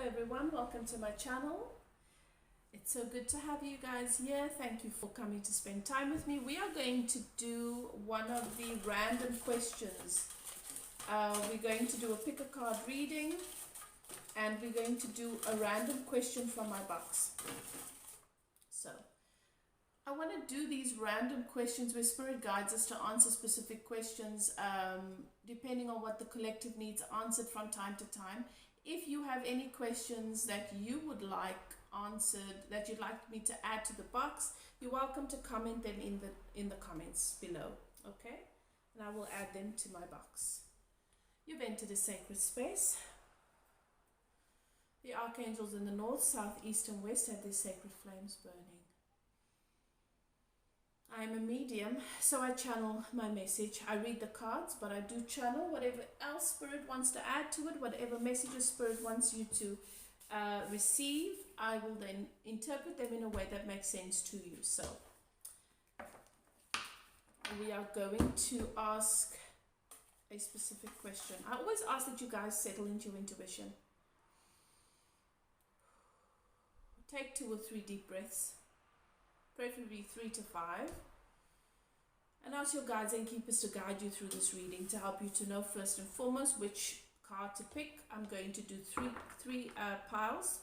everyone, welcome to my channel. It's so good to have you guys here. Thank you for coming to spend time with me. We are going to do one of the random questions. We're going to do a pick a card reading, and we're going to do a random question from my box. So I want to do these random questions where Spirit guides us to answer specific questions depending on what the collective needs answered from time to time. If you have any questions that you would like answered, that you'd like me to add to the box, you're welcome to comment them in the comments below, okay? And I will add them to my box. You've entered a sacred space. The archangels in the north, south, east, and west have their sacred flames burning. I am a medium, so I channel my message. I read the cards, but I do channel whatever else Spirit wants to add to it, whatever messages Spirit wants you to receive. I will then interpret them in a way that makes sense to you. So we are going to ask a specific question. I always ask that you guys settle into your intuition. Take 2 or 3 deep breaths, preferably 3 to 5, and ask your guides and keepers to guide you through this reading to help you to know first and foremost which card to pick. I'm going to do three piles,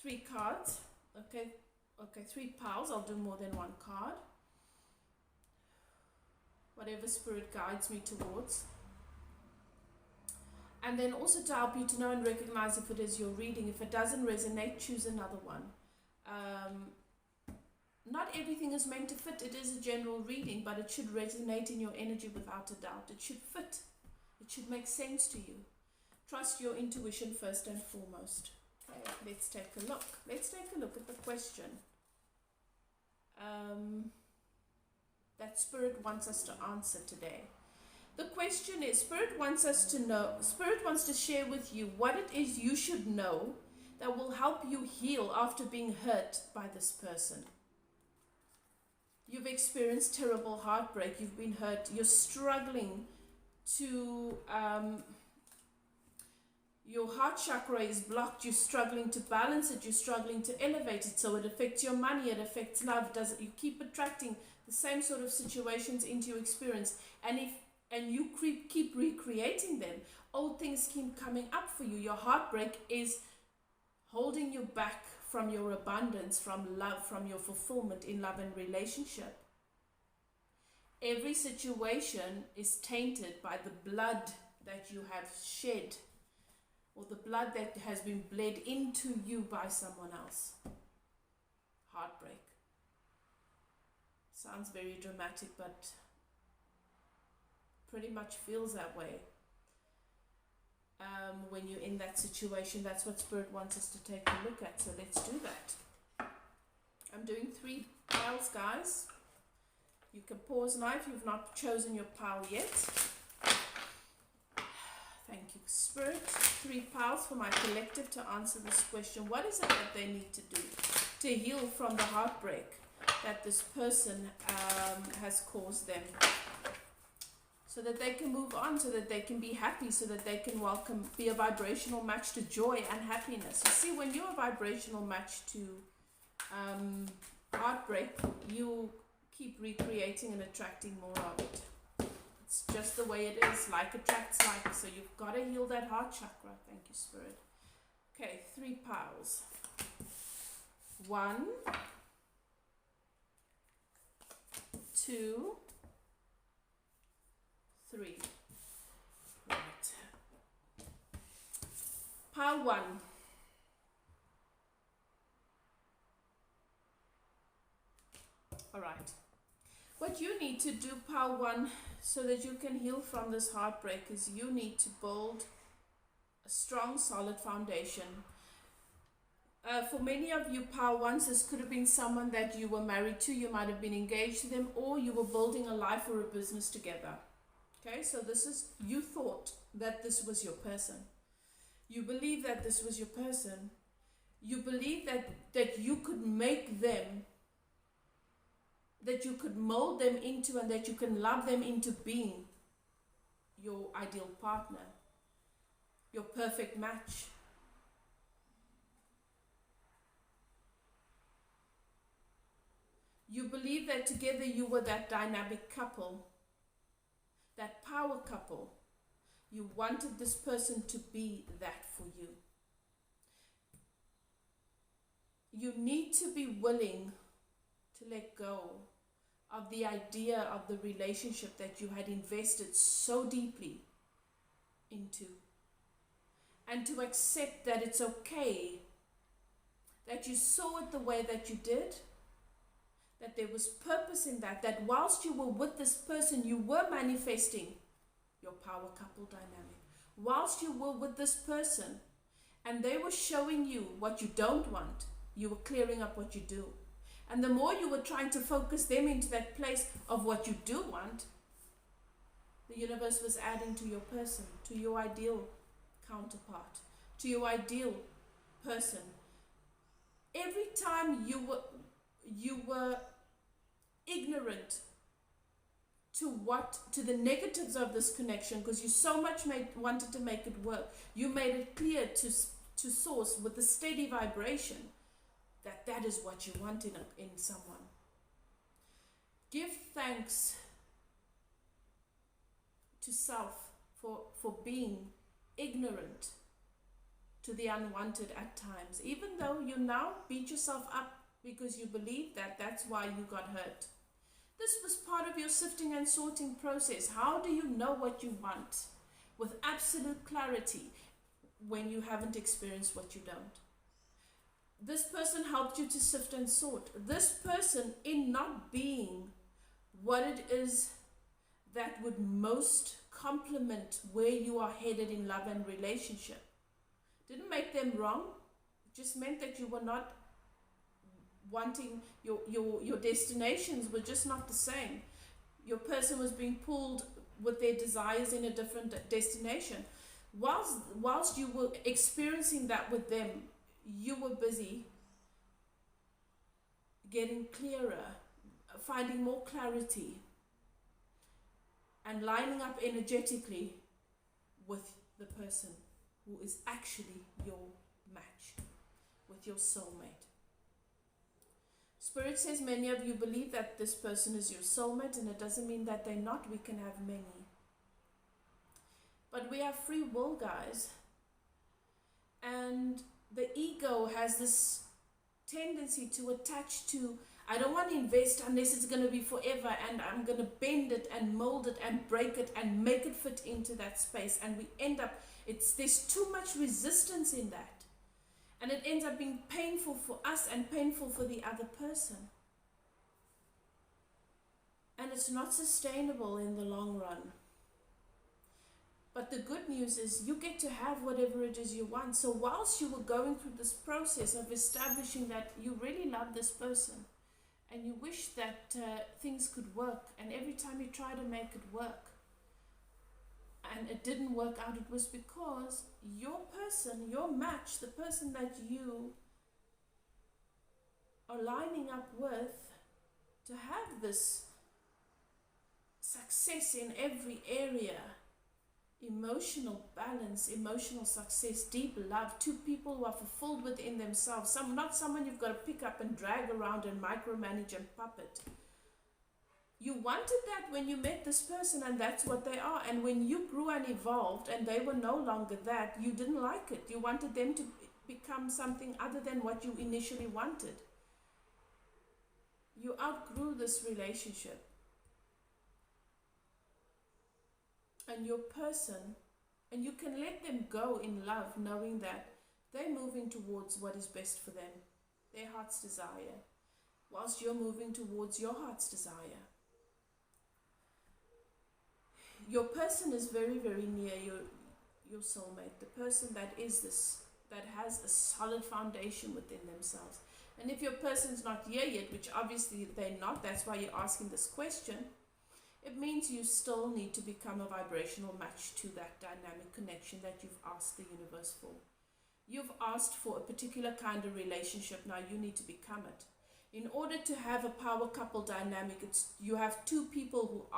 3 cards. Okay, 3 piles. I'll do more than 1 card, whatever Spirit guides me towards. And then also to help you to know and recognize if it is your reading. If it doesn't resonate, choose another one. Not everything is meant to fit. It is a general reading, but it should resonate in your energy without a doubt. It should fit. It should make sense to you. Trust your intuition first and foremost. Okay, let's take a look. Let's take a look at the question that Spirit wants us to answer today. The question is, Spirit wants us to know, Spirit wants to share with you what it is you should know that will help you heal after being hurt by this person. You've experienced terrible heartbreak, you've been hurt, you're struggling to, your heart chakra is blocked, you're struggling to balance it, you're struggling to elevate it, so it affects your money, it affects love, you keep attracting the same sort of situations into your experience, and you keep recreating them, old things keep coming up for you. Your heartbreak is holding you back from your abundance, from love, from your fulfillment in love and relationship. Every situation is tainted by the blood that you have shed, or the blood that has been bled into you by someone else. Heartbreak. Sounds very dramatic, but pretty much feels that way. When you're in that situation, that's what Spirit wants us to take a look at. So let's do that. I'm doing 3 piles, guys. You can pause now if you've not chosen your pile yet. Thank you, Spirit. 3 piles for my collective to answer this question. What is it that they need to do to heal from the heartbreak that this person has caused them, so that they can move on, so that they can be happy, so that they can be a vibrational match to joy and happiness. You see, when you're a vibrational match to heartbreak, you keep recreating and attracting more of it. It's just the way it is. Like attracts like. So you've got to heal that heart chakra. Thank you, Spirit. Okay, 3 piles. 1, 2, 3. Right. Pile 1. All right. What you need to do, pile 1, so that you can heal from this heartbreak, is you need to build a strong, solid foundation. For many of you pile 1s, this could have been someone that you were married to, you might have been engaged to them, or you were building a life or a business together. Okay, so this is, you thought that this was your person. You believe that this was your person. You believe that you could make them, that you could mold them into, and that you can love them into being your ideal partner. your perfect match. You believe that together you were that dynamic couple, that power couple. You wanted this person to be that for you. You need to be willing to let go of the idea of the relationship that you had invested so deeply into, and to accept that it's okay that you saw it the way that you did, that there was purpose in that, that whilst you were with this person, you were manifesting your power couple dynamic. Whilst you were with this person and they were showing you what you don't want, you were clearing up what you do. And the more you were trying to focus them into that place of what you do want, the universe was adding to your person, to your ideal counterpart, to your ideal person. Every time you were ignorant to the negatives of this connection, because you so much wanted to make it work, you made it clear to source with a steady vibration that is what you want in someone. Give thanks to self for being ignorant to the unwanted at times, even though you now beat yourself up because you believe that that's why you got hurt. This was part of your sifting and sorting process. How do you know what you want with absolute clarity when you haven't experienced what you don't? This person helped you to sift and sort. This person, in not being what it is that would most complement where you are headed in love and relationship, didn't make them wrong. It just meant that you were not wanting, your destinations were just not the same. Your person was being pulled with their desires in a different destination. Whilst you were experiencing that with them, you were busy getting clearer, finding more clarity, and lining up energetically with the person who is actually your match, with your soulmate. Spirit says many of you believe that this person is your soulmate, and it doesn't mean that they're not. We can have many. But we have free will, guys. And the ego has this tendency to attach to, I don't want to invest unless it's going to be forever, and I'm going to bend it and mold it and break it and make it fit into that space. And we end up, there's too much resistance in that. And it ends up being painful for us and painful for the other person. And it's not sustainable in the long run. But the good news is you get to have whatever it is you want. So whilst you were going through this process of establishing that you really love this person and you wish that things could work, and every time you try to make it work and it didn't work out, it was because your person, your match, the person that you are lining up with to have this success in every area, emotional balance, emotional success, deep love, two people who are fulfilled within themselves, not someone you've got to pick up and drag around and micromanage and puppet. You wanted that when you met this person, and that's what they are. And when you grew and evolved and they were no longer that, you didn't like it. You wanted them to become something other than what you initially wanted. You outgrew this relationship. And your person, and you can let them go in love, knowing that they're moving towards what is best for them, their heart's desire, whilst you're moving towards your heart's desire. Your person is very, very near your soulmate, the person that has a solid foundation within themselves. And if your person's not here yet, which obviously they're not, that's why you're asking this question, it means you still need to become a vibrational match to that dynamic connection that you've asked the universe for. You've asked for a particular kind of relationship, now you need to become it. In order to have a power couple dynamic, you have two people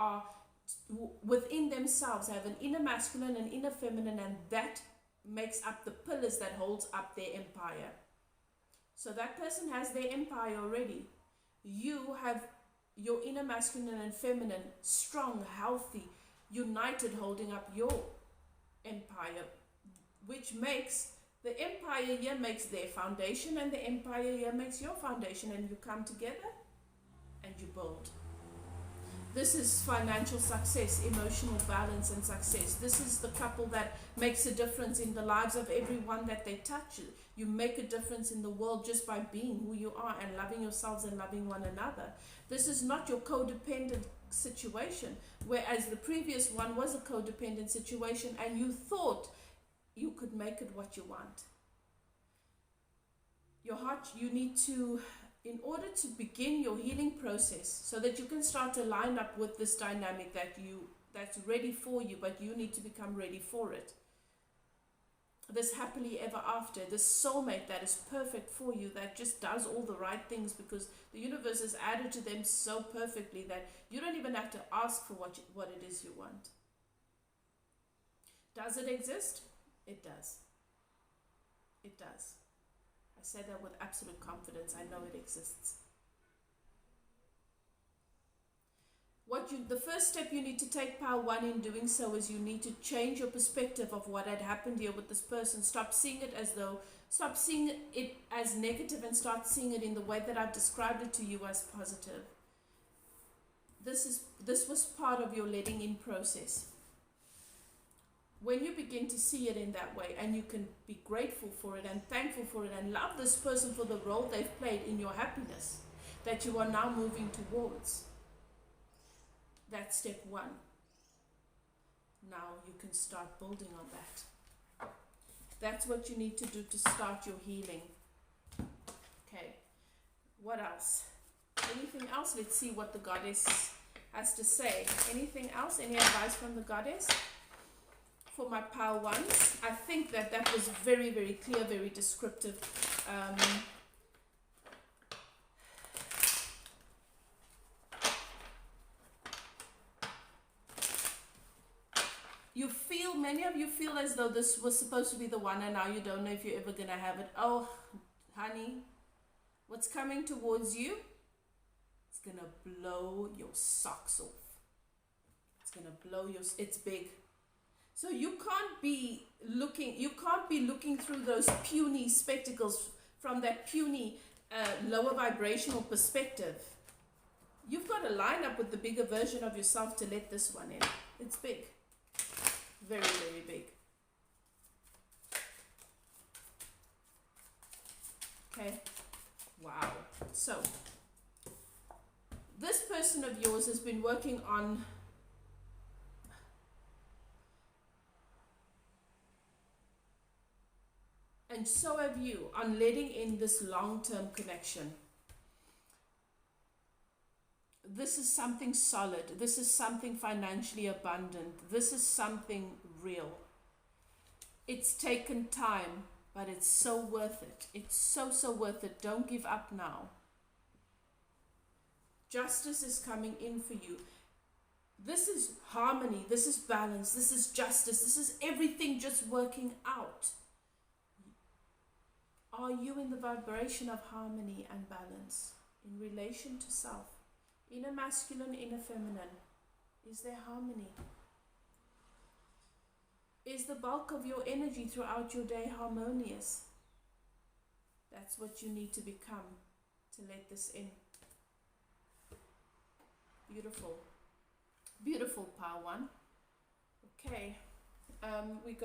who within themselves have an inner masculine and inner feminine, and that makes up the pillars that holds up their empire. So that person has their empire already. You have your inner masculine and feminine, strong, healthy, united, holding up your empire, which makes the empire here makes their foundation, and the empire here makes your foundation, and you come together and you build. This is financial success, emotional balance and success. This is the couple that makes a difference in the lives of everyone that they touch. You make a difference in the world just by being who you are and loving yourselves and loving one another. This is not your codependent situation, whereas the previous one was a codependent situation and you thought you could make it what you want. Your heart, you need to, in order to begin your healing process, so that you can start to line up with this dynamic that's ready for you, but you need to become ready for it. This happily ever after, this soulmate that is perfect for you, that just does all the right things because the universe has added to them so perfectly that you don't even have to ask for what it is you want. Does it exist? It does. It does. I say that with absolute confidence. I know it exists. The first step you need to take, Power 1, in doing so is you need to change your perspective of what had happened here with this person. Stop seeing it as negative and start seeing it in the way that I've described it to you as positive. This was part of your letting in process. When you begin to see it in that way, and you can be grateful for it and thankful for it and love this person for the role they've played in your happiness that you are now moving towards. That's step 1. Now you can start building on that. That's what you need to do to start your healing. Okay, what else? Anything else? Let's see what the goddess has to say. Anything else? Any advice from the goddess? For my Power 1s, I think that was very, very clear, very descriptive. Many of you feel as though this was supposed to be the one and now you don't know if you're ever going to have it. Oh, honey, what's coming towards you? It's going to blow your socks off. It's going to blow it's big. So you can't be looking through those puny spectacles from that puny lower vibrational perspective. You've got to line up with the bigger version of yourself to let this one in. It's big. Very, very big. Okay. Wow. So, this person of yours has been working on and so have you, on letting in this long-term connection. This is something solid. This is something financially abundant. This is something real. It's taken time, but it's so worth it. It's so, so worth it. Don't give up now. Justice is coming in for you. This is harmony. This is balance. This is justice. This is everything just working out. Are you in the vibration of harmony and balance in relation to self? Inner masculine, inner feminine. Is there harmony? Is the bulk of your energy throughout your day harmonious? That's what you need to become to let this in. Beautiful. Beautiful, Power 1. Okay. We're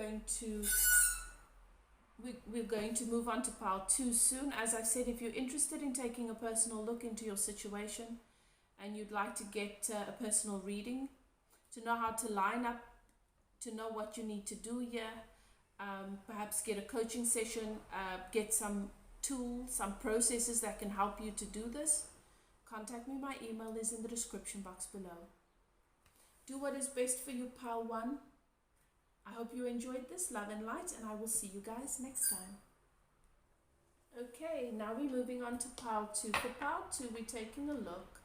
going to move on to Power 2 soon. As I said, if you're interested in taking a personal look into your situation, and you'd like to get a personal reading, to know how to line up, to know what you need to do here, perhaps get a coaching session, get some tools, some processes that can help you to do this, contact me. My email is in the description box below. Do what is best for you, Power 1. I hope you enjoyed this. Love and light, and I will see you guys next time. Okay, now we're moving on to Power 2. For Power 2, we're taking a look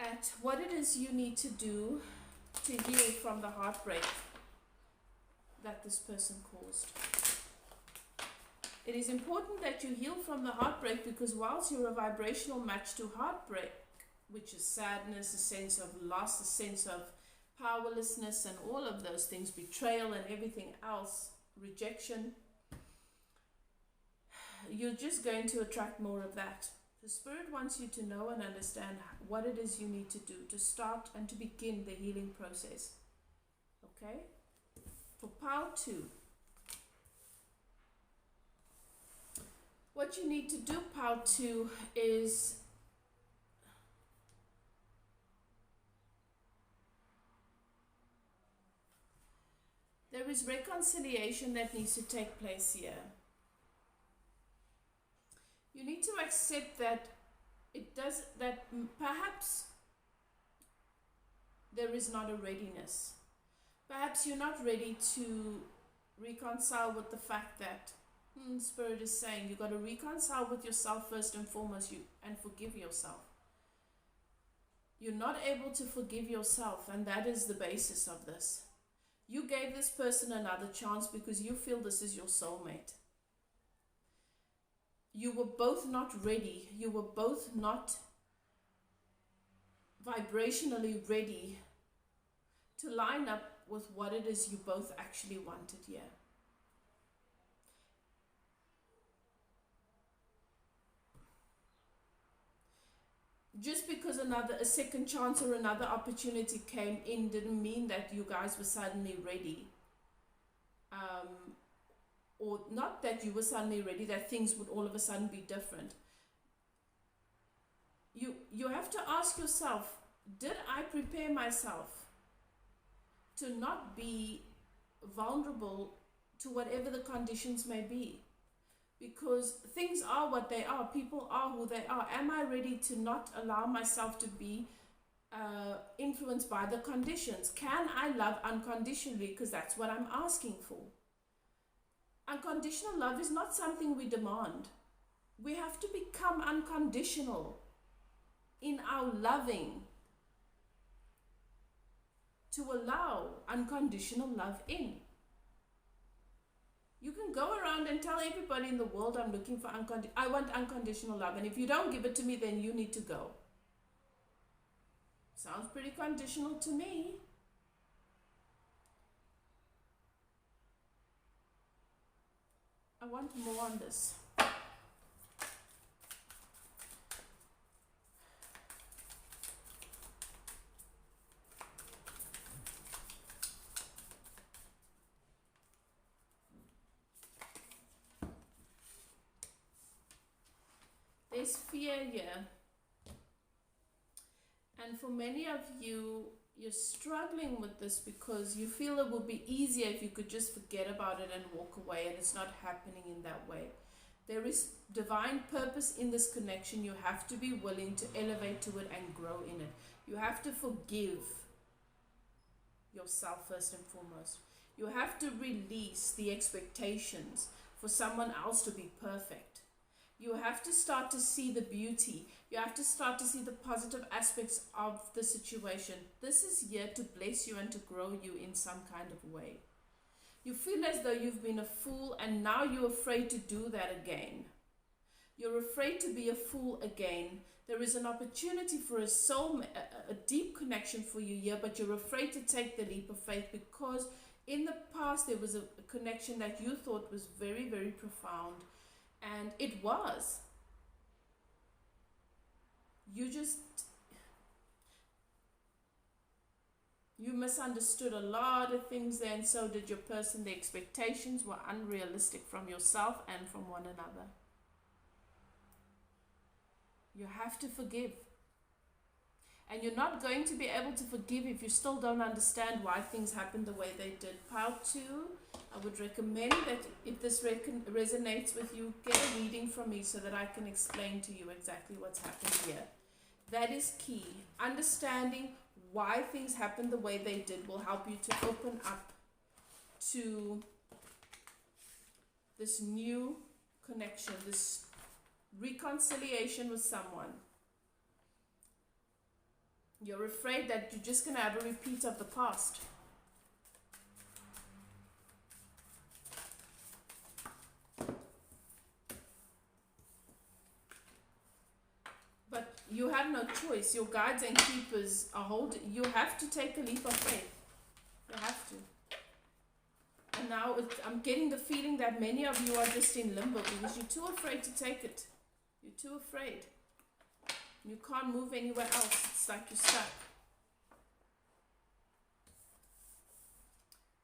at what it is you need to do to heal from the heartbreak that this person caused. It is important that you heal from the heartbreak, because whilst you're a vibrational match to heartbreak, which is sadness, a sense of loss, a sense of powerlessness and all of those things, betrayal and everything else, rejection, you're just going to attract more of that. The Spirit wants you to know and understand what it is you need to do to start and to begin the healing process. Okay? For pile 2, what you need to do, pile 2, is there is reconciliation that needs to take place here. You need to accept that perhaps there is not a readiness. Perhaps you're not ready to reconcile with the fact that Spirit is saying you've got to reconcile with yourself first and foremost, and forgive yourself. You're not able to forgive yourself, and that is the basis of this. You gave this person another chance because you feel this is your soulmate. You were both not ready. You were both not vibrationally ready to line up with what it is you both actually wanted here. Just because a second chance or another opportunity came in didn't mean that you guys were suddenly ready. Or not that you were suddenly ready, that things would all of a sudden be different. You have to ask yourself, did I prepare myself to not be vulnerable to whatever the conditions may be? Because things are what they are, people are who they are. Am I ready to not allow myself to be influenced by the conditions? Can I love unconditionally? Because that's what I'm asking for. Unconditional love is not something we demand. We have to become unconditional in our loving to allow unconditional love in. You can go around and tell everybody in the world, I'm looking for I want unconditional love, and if you don't give it to me, then you need to go. Sounds pretty conditional to me. I want more on this. There's fear here. And for many of you, you're struggling with this because you feel it would be easier if you could just forget about it and walk away, and it's not happening in that way. There is divine purpose in this connection. You have to be willing to elevate to it and grow in it. You have to forgive yourself first and foremost. You have to release the expectations for someone else to be perfect. You have to start to see the beauty. You have to start to see the positive aspects of the situation. This is here to bless you and to grow you in some kind of way. You feel as though you've been a fool, and now you're afraid to do that again. You're afraid to be a fool again. There is an opportunity for a deep connection for you here, but you're afraid to take the leap of faith because in the past there was a connection that you thought was very, very profound. And it was. You misunderstood a lot of things there, and so did your person. The expectations were unrealistic from yourself and from one another. You have to forgive. And you're not going to be able to forgive if you still don't understand why things happened the way they did. Part 2, I would recommend that if this resonates with you, get a reading from me so that I can explain to you exactly what's happened here. That is key. Understanding why things happened the way they did will help you to open up to this new connection, this reconciliation with someone. You're afraid that you're just going to have a repeat of the past. you have no choice. Your guides and keepers are holding. You have to take a leap of faith. You have to. And now I'm getting the feeling that many of you are just in limbo because you're too afraid to take it. You're too afraid. You can't move anywhere else. It's like you're stuck.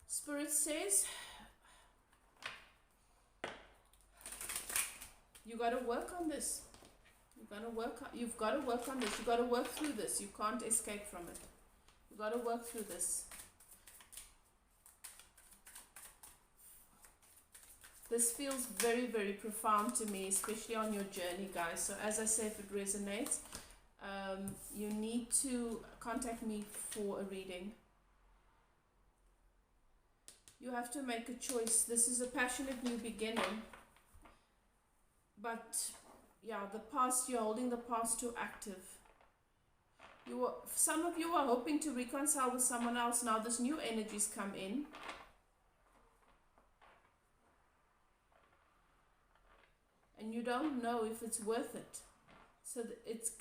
Spirit says, you got to work on this. You've got to work on this. You've got to work through this. You can't escape from it. You've got to work through this. This feels very, very profound to me, especially on your journey, guys. So as I say, if it resonates, you need to contact me for a reading. You have to make a choice. This is a passionate new beginning. But yeah, the past, you're holding the past too active. Some of you are hoping to reconcile with someone else. Now this new energy's come in. And you don't know if it's worth it. So it's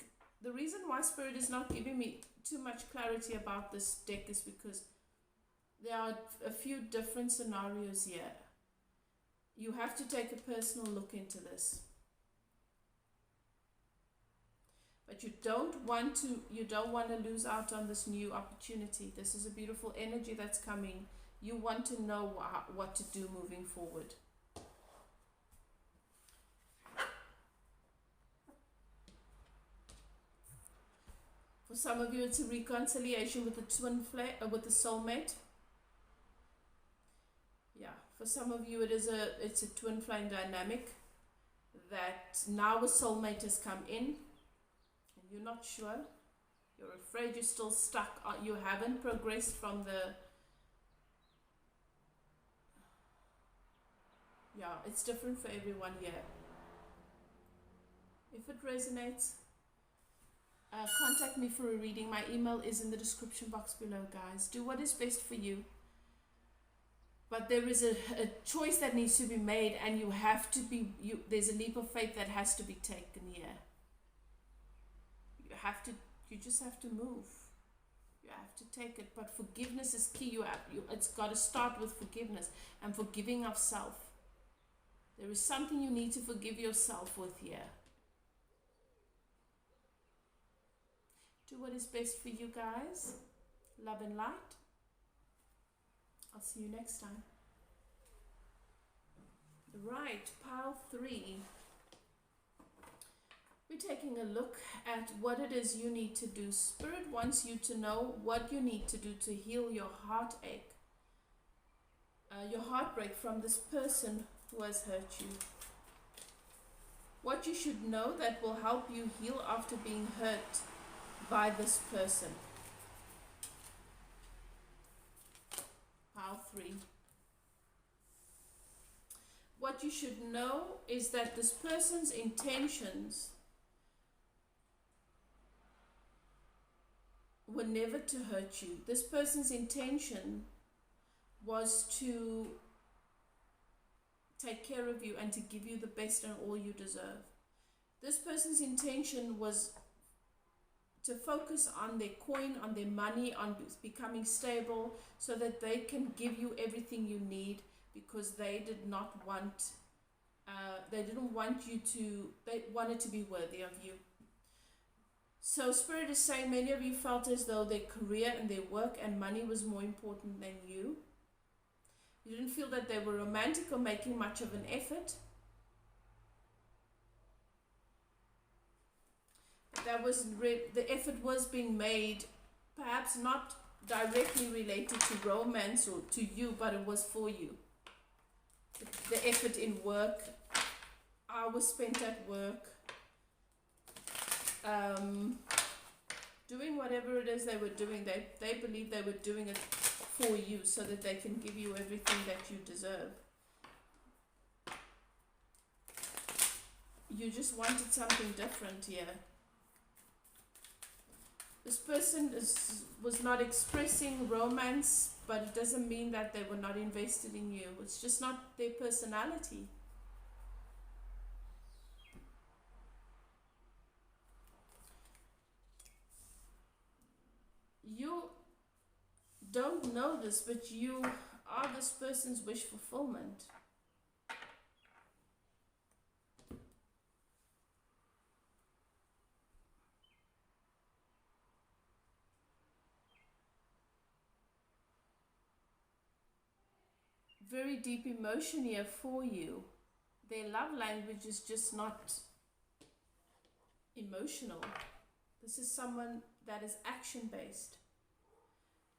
the reason why Spirit is not giving me too much clarity about this deck is because there are a few different scenarios here. You have to take a personal look into this. But you don't want to lose out on this new opportunity. This is a beautiful energy that's coming. You want to know what to do moving forward. For some of you, it's a reconciliation with the twin flame, with the soulmate. Yeah, for some of you, it's a twin flame dynamic that now a soulmate has come in, and you're not sure. You're afraid. You're still stuck. You haven't progressed from the. Yeah, it's different for everyone here. If it resonates, contact me for a reading. My email is in the description box below, guys. Do what is best for you. But there is a choice that needs to be made, and you have to be. There's a leap of faith that has to be taken here. You just have to move. You have to take it. But forgiveness is key. It's got to start with forgiveness and forgiving of self. There is something you need to forgive yourself with here. Do what is best for you, guys. Love and light. I'll see you next time. Right, pile 3. We're taking a look at what it is you need to do. Spirit wants you to know what you need to do to heal your heartache, your heartbreak from this person who has hurt you. What you should know that will help you heal after being hurt by this person. Pile 3. What you should know is that this person's intentions were never to hurt you. This person's intention was to take care of you and to give you the best and all you deserve. This person's intention was to focus on their coin, on their money, on becoming stable so that they can give you everything you need, because they did not want, they didn't want you to, they wanted to be worthy of you. So Spirit is saying many of you felt as though their career and their work and money was more important than you. You didn't feel that they were romantic or making much of an effort. That was the effort was being made, perhaps not directly related to romance or to you, but it was for you. The effort in work, hours spent at work, doing whatever it is they were doing. They believe they were doing it for you so that they can give you everything that you deserve. You just wanted something different here. This person was not expressing romance, but it doesn't mean that they were not invested in you. It's just not their personality. You don't know this, but you are this person's wish fulfillment. Very deep emotion here for you. Their love language is just not emotional. This is someone that is action based.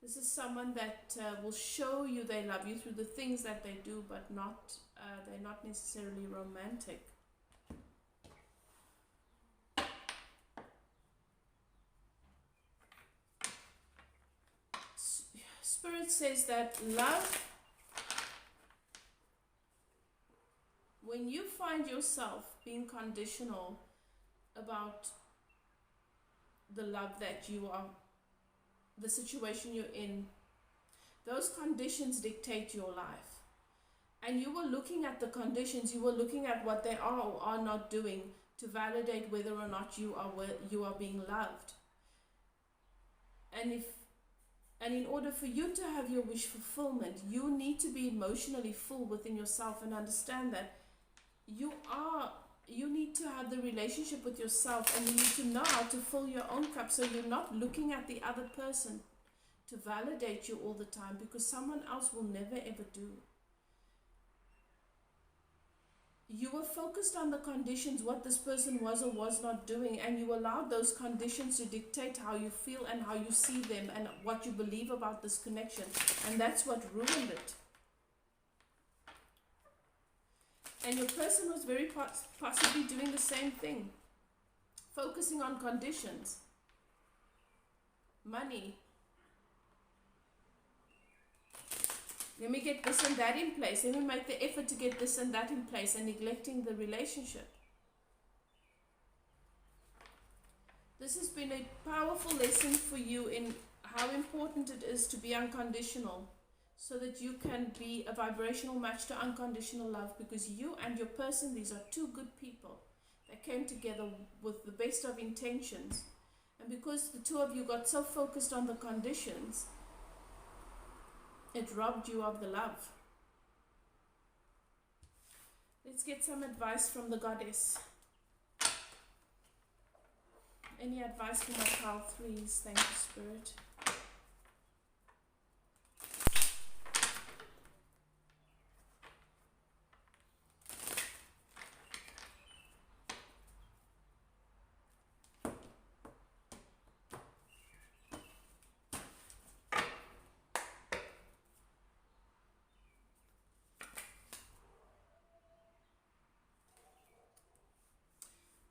This is someone that will show you they love you through the things that they do, but they're not necessarily romantic. Spirit says that love, when you find yourself being conditional about the love that you are, the situation you're in, those conditions dictate your life. And you were looking at the conditions, you were looking at what they are or are not doing to validate whether or not you are being loved. And in order for you to have your wish fulfillment, you need to be emotionally full within yourself and understand that you need to have the relationship with yourself, and you need to know how to fill your own cup, so you're not looking at the other person to validate you all the time, because someone else will never ever do. You were focused on the conditions, what this person was or was not doing, and you allowed those conditions to dictate how you feel and how you see them and what you believe about this connection, and that's what ruined it. And your person was very possibly doing the same thing, focusing on conditions, money. Let me get this and that in place. Let me make the effort to get this and that in place, and neglecting the relationship. This has been a powerful lesson for you in how important it is to be unconditional, so that you can be a vibrational match to unconditional love, because you and your person, these are two good people that came together with the best of intentions. And because the two of you got so focused on the conditions, it robbed you of the love. Let's get some advice from the goddess. Any advice from my pile threes? Thank you, Spirit.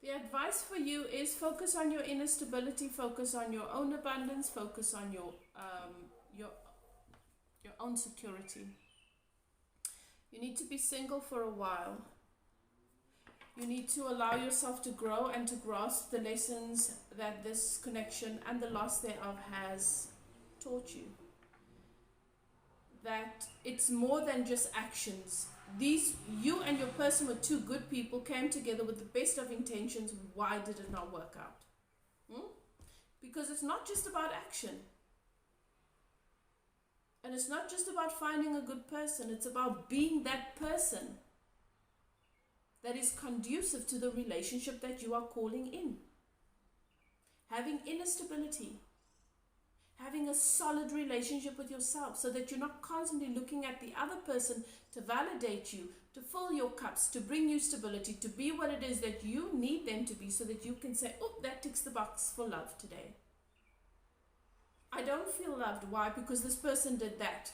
The advice for you is focus on your inner stability, focus on your own abundance, focus on your own security. You need to be single for a while. You need to allow yourself to grow and to grasp the lessons that this connection and the loss thereof has taught you. That it's more than just actions. You and your person were two good people, came together with the best of intentions. Why did it not work out? Because it's not just about action. And it's not just about finding a good person. It's about being that person that is conducive to the relationship that you are calling in. Having inner stability. Having a solid relationship with yourself, so that you're not constantly looking at the other person to validate you, to fill your cups, to bring you stability, to be what it is that you need them to be, so that you can say, oh, that ticks the box for love today. I don't feel loved. Why? Because this person did that.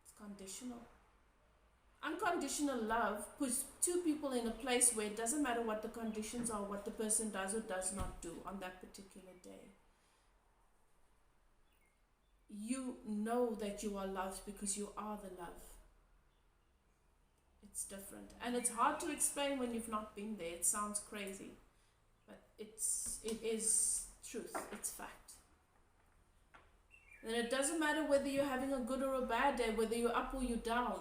It's conditional. Unconditional love puts two people in a place where it doesn't matter what the conditions are, what the person does or does not do on that particular day. You know that you are loved because you are the love. It's different. And it's hard to explain when you've not been there. It sounds crazy. But it is truth. It's fact. And it doesn't matter whether you're having a good or a bad day, whether you're up or you're down.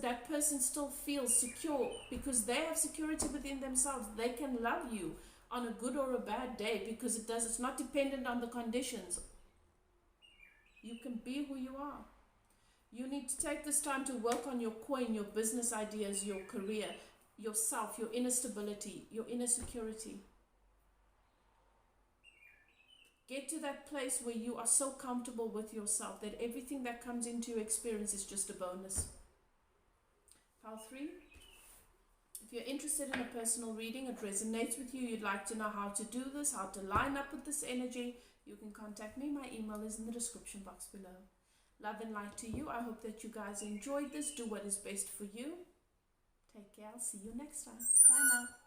That person still feels secure because they have security within themselves. They can love you on a good or a bad day, because it's not dependent on the conditions. You can be who you are. You need to take this time to work on your coin, your business ideas, your career, yourself, your inner stability, your inner security. Get to that place where you are so comfortable with yourself that everything that comes into your experience is just a bonus. Pile 3. If you're interested in a personal reading, it resonates with you, you'd like to know how to do this, how to line up with this energy, you can contact me. My email is in the description box below. Love and light to you. I hope that you guys enjoyed this. Do what is best for you. Take care. I'll see you next time. Bye now.